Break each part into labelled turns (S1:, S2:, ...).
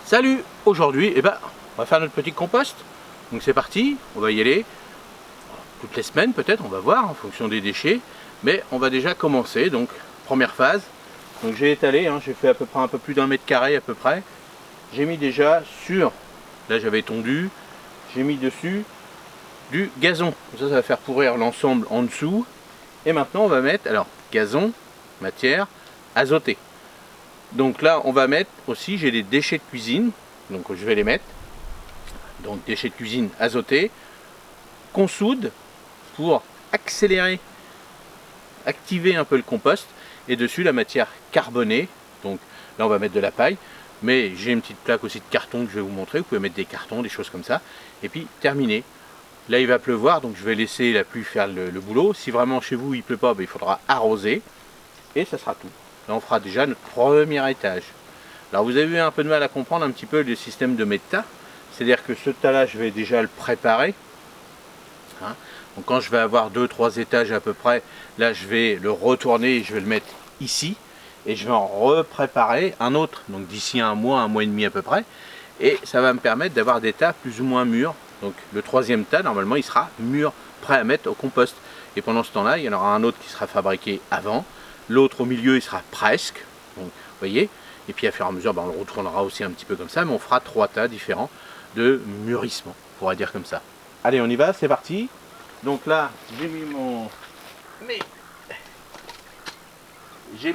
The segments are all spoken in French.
S1: Salut! Aujourd'hui, on va faire notre petit compost. Donc c'est parti, on va y aller. Toutes les semaines peut-être, on va voir en fonction des déchets. Mais on va déjà commencer. Donc première phase. Donc j'ai étalé, j'ai fait à peu près un peu plus d'1 mètre carré à peu près. J'ai mis déjà sur, là j'avais tondu, j'ai mis dessus du gazon. Ça va faire pourrir l'ensemble en dessous. Et maintenant on va mettre, alors gazon, matière azotée. Donc là on va mettre aussi, j'ai des déchets de cuisine, donc je vais les mettre. Donc déchets de cuisine azotés, qu'on soude pour accélérer, activer un peu le compost. Et dessus la matière carbonée, donc là on va mettre de la paille. Mais j'ai une petite plaque aussi de carton que je vais vous montrer, vous pouvez mettre des cartons, des choses comme ça. Et puis terminé. Là il va pleuvoir, donc je vais laisser la pluie faire le boulot. Si vraiment chez vous il pleut pas, il faudra arroser. Et ça sera tout. Là on fera déjà notre premier étage. Alors vous avez eu un peu de mal à comprendre un petit peu le système de mes tas. C'est-à-dire que ce tas là je vais déjà le préparer. Donc quand je vais avoir 2-3 étages à peu près, là je vais le retourner et je vais le mettre ici. Et je vais en repréparer un autre, donc d'ici un mois et demi à peu près. Et ça va me permettre d'avoir des tas plus ou moins mûrs. Donc le troisième tas, normalement, il sera mûr, prêt à mettre au compost. Et pendant ce temps-là, il y en aura un autre qui sera fabriqué avant. L'autre au milieu, il sera presque. Donc, vous voyez. Et puis à fur et à mesure, on le retournera aussi un petit peu comme ça. Mais on fera 3 tas différents de mûrissement, on pourrait dire comme ça. Allez, on y va, c'est parti. Donc là, j'ai mis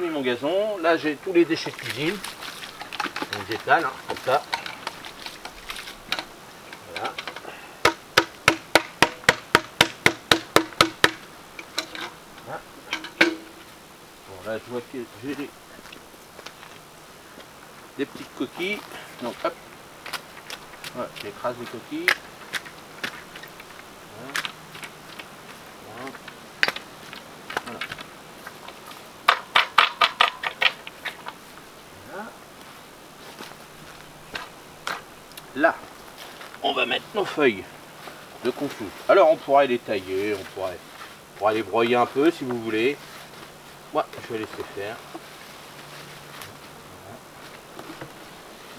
S1: mon gazon, là j'ai tous les déchets de cuisine, donc j'étale comme ça, voilà. Bon là je vois que j'ai des petites coquilles, donc hop, voilà, j'écrase les coquilles, voilà. Là, on va mettre nos feuilles de confit. Alors on pourrait les tailler, on pourrait les broyer un peu si vous voulez. Moi, je vais laisser faire. Voilà.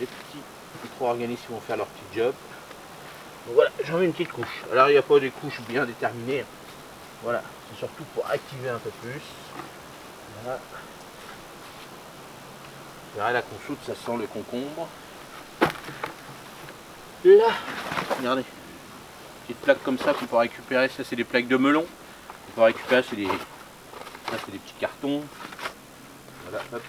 S1: Les petits micro-organismes vont faire leur petit job. Donc voilà, j'en mets une petite couche. Alors il n'y a pas des couches bien déterminées. Voilà, c'est surtout pour activer un peu plus. Voilà. Vous verrez la consoude, ça sent le concombre. Là, regardez, petite plaque comme ça qu'on peut récupérer, ça c'est des plaques de melon. On peut récupérer, ça c'est des petits cartons. Voilà, hop,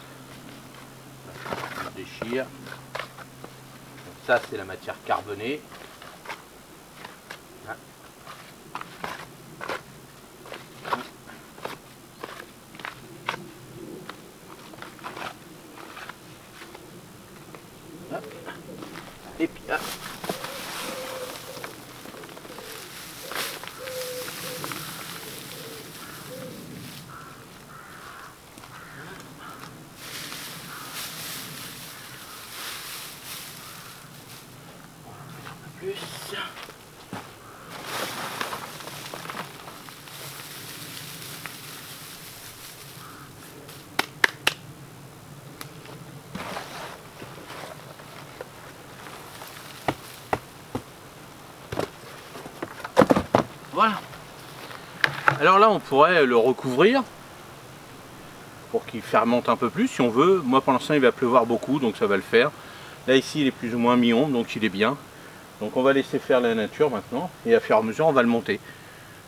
S1: on déchire. Donc ça c'est la matière carbonée. Là. Hop. Et puis là. Plus. Voilà. Alors là on pourrait le recouvrir pour qu'il fermente un peu plus si on veut. Moi pour l'instant il va pleuvoir beaucoup donc ça va le faire. Là ici il est plus ou moins mi-ombre donc il est bien. Donc on va laisser faire la nature maintenant et à fur et à mesure on va le monter.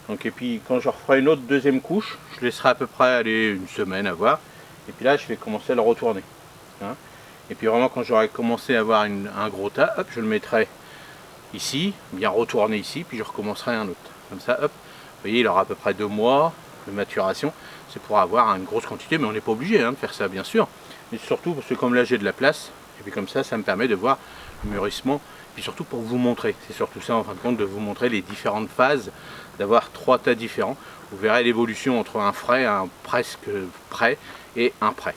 S1: Donc et puis quand je referai une autre deuxième couche, je laisserai à peu près aller une semaine à voir. Et puis là je vais commencer à le retourner. Et puis vraiment quand j'aurai commencé à avoir un gros tas, hop, je le mettrai ici, bien retourné ici, puis je recommencerai un autre. Comme ça, hop, vous voyez il aura à peu près 2 mois de maturation. C'est pour avoir une grosse quantité, mais on n'est pas obligé de faire ça bien sûr. Mais surtout parce que comme là j'ai de la place, et puis comme ça me permet de voir le mûrissement. Puis surtout pour vous montrer, c'est surtout ça en fin de compte, de vous montrer les différentes phases, d'avoir 3 tas différents. Vous verrez l'évolution entre un frais, un presque prêt et un prêt.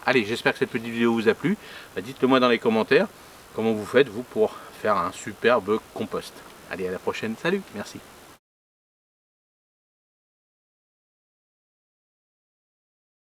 S1: Allez, j'espère que cette petite vidéo vous a plu. Dites-le moi dans les commentaires comment vous faites vous pour faire un superbe compost. Allez, à la prochaine, salut, merci.